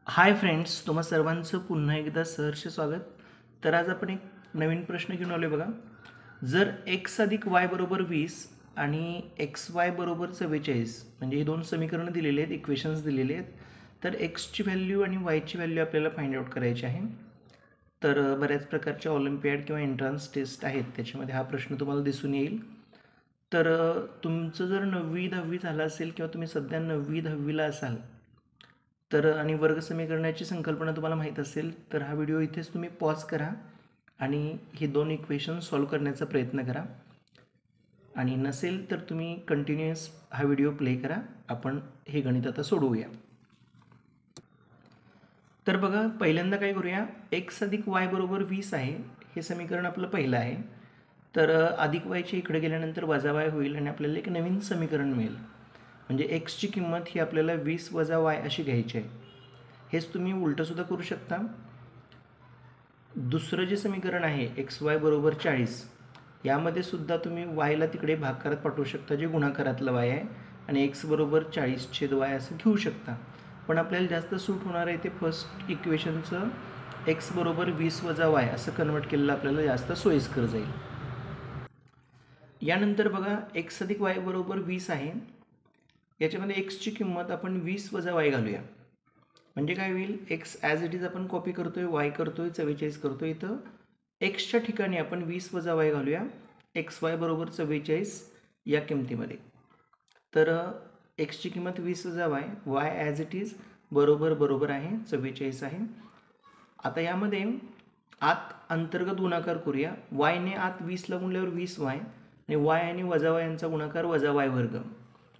Hi friends, तुम्हा सर्वांचं पुन्हा एकदा सहर्ष स्वागत. तर आज आपण एक नवीन प्रश्न घेऊन आलो आहे बघा. जर x अधिक y बरोबर 20 आणि एक्स वाय बरोबर 44 म्हणजे हे दोन समीकरणं दिलेली आहेत, इक्वेशन्स दिलेले आहेत. तर एक्सची व्हॅल्यू आणि वायची व्हॅल्यू आपल्याला फाइंड आउट करायची आहे. तर बऱ्याच प्रकारच्या ऑलिम्पियाड किंवा एंट्रन्स टेस्ट आहेत, त्याच्यामध्ये हा प्रश्न तुम्हाला दिसून येईल. तर तुमचं जर 9वी 10वी झालं असेल किंवा तुम्ही सध्या 9वी 10वीला असाल तर आणि वर्ग समीकरणाची संकल्पना तुम्हाला माहीत असेल तर हा व्हिडिओ इथेच तुम्ही पॉज करा आणि हे दोन इक्वेशन सॉल्व्ह करण्याचा प्रयत्न करा. आणि नसेल तर तुम्ही कंटिन्युअस हा व्हिडिओ प्ले करा. आपण हे गणित आता सोडवूया. तर बघा, पहिल्यांदा काय करूया, एक्स अधिक वाय बरोबर 20 आहे, हे समीकरण आपलं पहिलं आहे. तर अधिक वायच्या इकडे गेल्यानंतर वजा वाय होईल आणि आपल्याला एक नवीन समीकरण मिळेल. म्हणजे एक्सची किंमत ही आपल्याला 20 वजा वाय अशी घ्यायची आहे. हेच तुम्ही उलटंसुद्धा करू शकता. दुसरं जे समीकरण आहे एक्स वाय बरोबर 40, यामध्ये सुद्धा तुम्ही वायला तिकडे भागाकारात पाठवू शकता, जे गुणाकारातलं वाय आहे, आणि एक्स बरोबर 40/y असं घेऊ शकता. पण आपल्याला जास्त सूट होणार आहे ते फर्स्ट इक्वेशनचं एक्स बरोबर 20 वजा वाय असं कन्वर्ट केलेलं आपल्याला जास्त सोयीस्कर जाईल. यानंतर बघा, एक्स अधिक वाय बरोबर 20 आहे, याच्यामध्ये एक्सची किंमत आपण 20 वजा वाय घालूया. म्हणजे काय होईल, एक्स ॲज इट इज आपण कॉपी करतोय, वाय करतोय 44 करतोय, इथं एक्सच्या ठिकाणी आपण 20 वजा वाय घालूया एक्स वाय बरोबर 44 या किमतीमध्ये. तर एक्सची किंमत 20 वजा Y, Y as it is बरोबर आहे 44 आहे. आता यामध्ये आत अंतर्गत गुणाकार करूया. वायने आत 20ला गुणल्यावर 20 वाय आणि वाय आणि वजा वाय यांचा गुणाकार वजा वाय वर्ग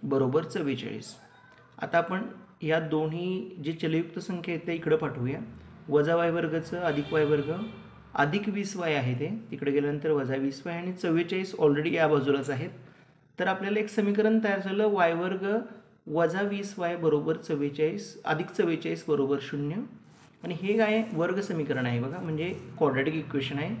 बरोबर 44. आता आपण या दोन्ही जे चलयुक्त संख्या आहेत त्या इकडं पाठवूया. वजा वाय वर्गचं अधिक वाय वर्ग, अधिक 20 वाय आहे ते तिकडे गेल्यानंतर वजा 20 वाय आणि 44 ऑलरेडी या बाजूलाच आहेत. तर आपल्याला एक समीकरण तयार झालं, वाय वर्ग वजा 20 वाय बरोबर 44 अधिक 44 बरोबर 0. आणि हे काय वर्ग समीकरण आहे बघा, म्हणजे क्वाड्रॅटिक इक्वेशन आहे.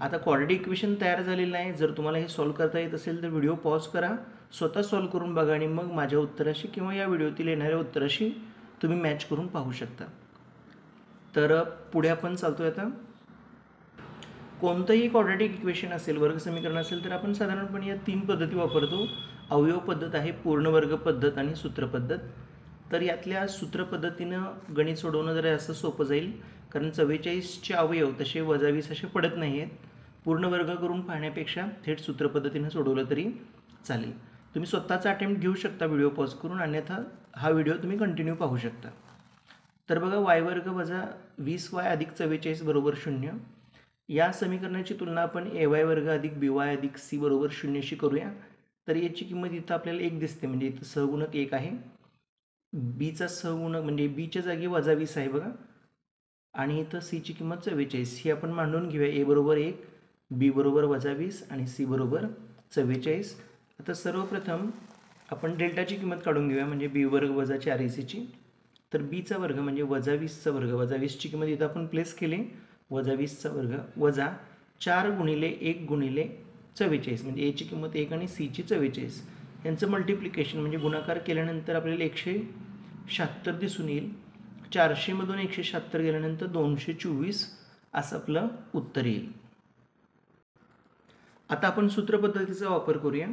आता क्वाड्रॅटिक इक्वेशन तयार झालेलं आहे. जर तुम्हाला हे सॉल्व्ह करता येत असेल तर व्हिडिओ पॉज करा, स्वतः सॉल्व्ह करून बघा आणि मग माझ्या उत्तराशी किंवा या व्हिडिओतील येणाऱ्या उत्तराशी तुम्ही मॅच करून पाहू शकता. तर पुढे आपण चालतोय. आता कोणतंही क्वाड्रॅटिक इक्वेशन असेल, वर्ग समीकरण असेल, तर आपण साधारणपणे या 3 पद्धती वापरतो. अवयव पद्धत आहे, पूर्ण वर्ग पद्धत आणि सूत्र पद्धत. तर यातल्या सूत्र पद्धतीनं गणित सोडवणं जरा जास्त सोपं जाईल, कारण 44चे अवयव तसे वजा 20 असे पडत नाही आहेत. पूर्ण वर्ग करून पाहण्यापेक्षा थेट सूत्र पद्धतीनं सोडवलं तरी चालेल. तुम्ही स्वतःचा अटेम्प्ट घेऊ शकता व्हिडिओ पॉज करून, अन्यथा हा व्हिडिओ तुम्ही कंटिन्यू पाहू शकता. तर बघा, वाय वर्ग वजा 20 वाय अधिक 44 बरोबर 0. या समीकरणाची तुलना आपण ए वाय वर्ग अधिक बी वाय अधिक सी बरोबर 0शी करूया. तर याची किंमत इथं आपल्याला 1 दिसते, म्हणजे इथं सहगुणक 1 आहे. बीचा सहगुणक म्हणजे बीच्या जागी वजा 20 आहे बघा, आणि इथं सीची किंमत 44. ही आपण मांडून घेऊया. ए बरोबर 1, बी बरोबर वजा 20 आणि सी बरोबर 44. आता सर्वप्रथम आपण डेल्टाची किंमत काढून घेऊया, म्हणजे बी वर्ग वजा 4ac. तर बीचा वर्ग म्हणजे वजा 20चा वर्ग, वजा 20ची किंमत इथं आपण प्लेस केली, वजा 20चा वर्ग वजा 4 गुणिले 1 गुणिले 44, म्हणजे एची किंमत 1 आणि सीची 44. यांचं मल्टिप्लिकेशन म्हणजे गुणाकार केल्यानंतर आपल्याला 176 दिसून येईल. 400मधून 176 गेल्यानंतर 224 असं आपलं उत्तर येईल. आता आपण सूत्र पद्धतीचा वापर करूया.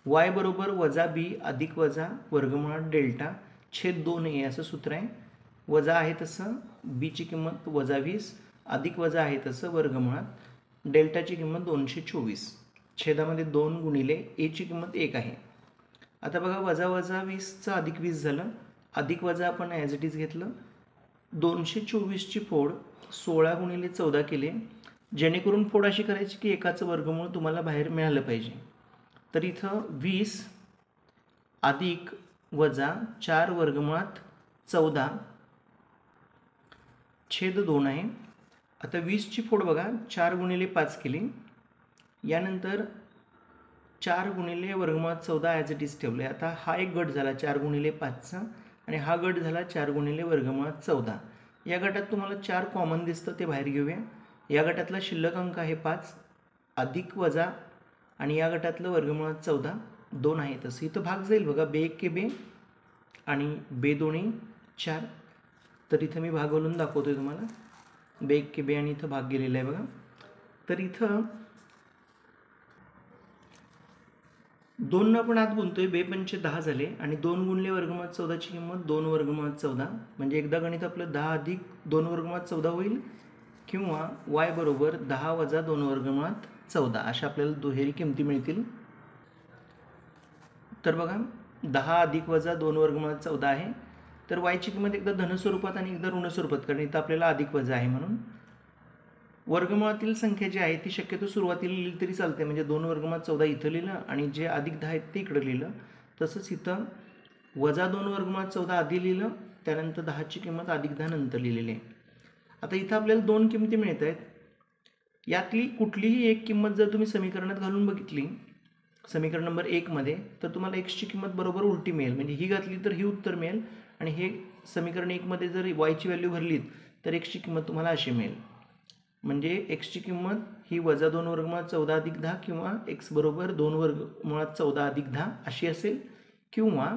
वाय बरोबर वजा बी अधिक वजा वर्गमुळात डेल्टा छेद 2a असं सूत्र आहे. वजा आहे तसं बीची किंमत वजा 20 अधिक वजा आहे तसं वर्गमुळात डेल्टाची किंमत 224, छेदामध्ये 2 गुणिले एची किंमत 1 आहे. आता बघा, वजा वजा 20चं अधिक 20 झालं, अधिक वजा आपण ॲज इट इज घेतलं. 224ची फोड 16 गुणिले 14 केले, जेणेकरून फोड अशी करायची की एकाचं वर्गमूळ तुम्हाला बाहेर मिळालं पाहिजे. तर इथं 20 अधिक वजा 4 वर्गमुळात 14 छेद 2 आहे. आता 20ची फोड बघा 4 गुणिले 5 केली, यानंतर 4 गुणिले वर्गमुळात 14 ॲज इट इज ठेवले. आता हा एक गट झाला 4 गुणिले 5चा आणि हा गट झाला 4 गुणिले वर्गमुळात 14. या गटात तुम्हाला 4 कॉमन दिसतं, ते बाहेर घेऊया. या गटातला शिल्लक अंक आहे 5 अधिक वजा आणि या गटातलं वर्गमुळात 14 2 आहे तसं इथं भाग जाईल बघा. बे 1 के बे आणि बे 2 4. तर इथं मी भागवलून दाखवतोय तुम्हाला. बे के बे आणि इथं भाग गेलेला आहे बघा. तर इथं 2 आपण आत गुणतोय, बे पंचे 10 झाले आणि 2 गुणले वर्गमुळात 14ची किंमत 2 वर्गमुळात 14. म्हणजे एकदा गणित आपलं 10 अधिक 2 वर्गमुळात 14 होईल, किंवा y बरोबर 10 वजा 2 वर्गमुळात 14 अशा आपल्याला दुहेरी किमती मिळतील. तर बघा 10 अधिक वजा 2 वर्गमुळात 14 आहे. तर वायची किंमत एकदा धन स्वरूपात आणि एकदा ऋण स्वरूपात, कारण इथं आपल्याला अधिक वजा आहे म्हणून. वर्गमुळातील संख्या जी आहे ती शक्यतो सुरुवातीला लिहिली तरी चालते, म्हणजे 2 वर्गमुळात 14 इथं लिहिलं आणि जे अधिक 10 आहेत ते इकडं लिहिलं. तसंच इथं वजा 2 वर्गमुळात 14 आधी लिहिलं, त्यानंतर 10ची किंमत अधिक 10 नंतर लिहिलेली आहे. आता इथं आपल्याला 2 किमती मिळत आहेत. यातली कुठलीही एक किंमत जर तुम्ही समीकरणात घालून बघितली, समीकरण नंबर 1मध्ये, तर तुम्हाला एक्सची किंमत बरोबर उलटी मिळेल. म्हणजे ही घातली तर ही उत्तर मिळेल, आणि हे समीकरण 1मध्ये जर वायची व्हॅल्यू भरलीत तर एक्सची किंमत तुम्हाला अशी मिळेल. म्हणजे एक्सची किंमत ही वजा 2 वर्गमुळात 14 अधिक 10 किंवा एक्स बरोबर 2 वर्गमुळात 14 अधिक 10 अशी असेल, किंवा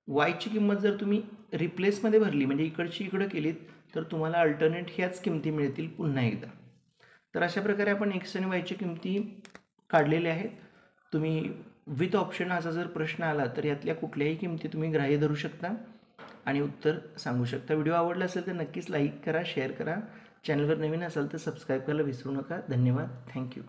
वायची किंमत जर तुम्ही रिप्लेसमध्ये भरली, म्हणजे इकडची इकडं केलीत, तर तुम्हाला अल्टरनेट ह्याच किमती मिळतील पुन्हा एकदा. तर अशा प्रकारे आपण एक्स आणि वायची किमती काढलेल्या आहेत. तुम्ही विथ ऑप्शन असा जर प्रश्न आला तर यातल्या कुठल्याही किमती तुम्ही ग्राह्य धरू शकता आणि उत्तर सांगू शकता. व्हिडिओ आवडला असेल तर नक्कीच लाईक करा, शेअर करा. चॅनलवर नवीन असाल तर सबस्क्राईब करायला विसरू नका. धन्यवाद. थँक्यू.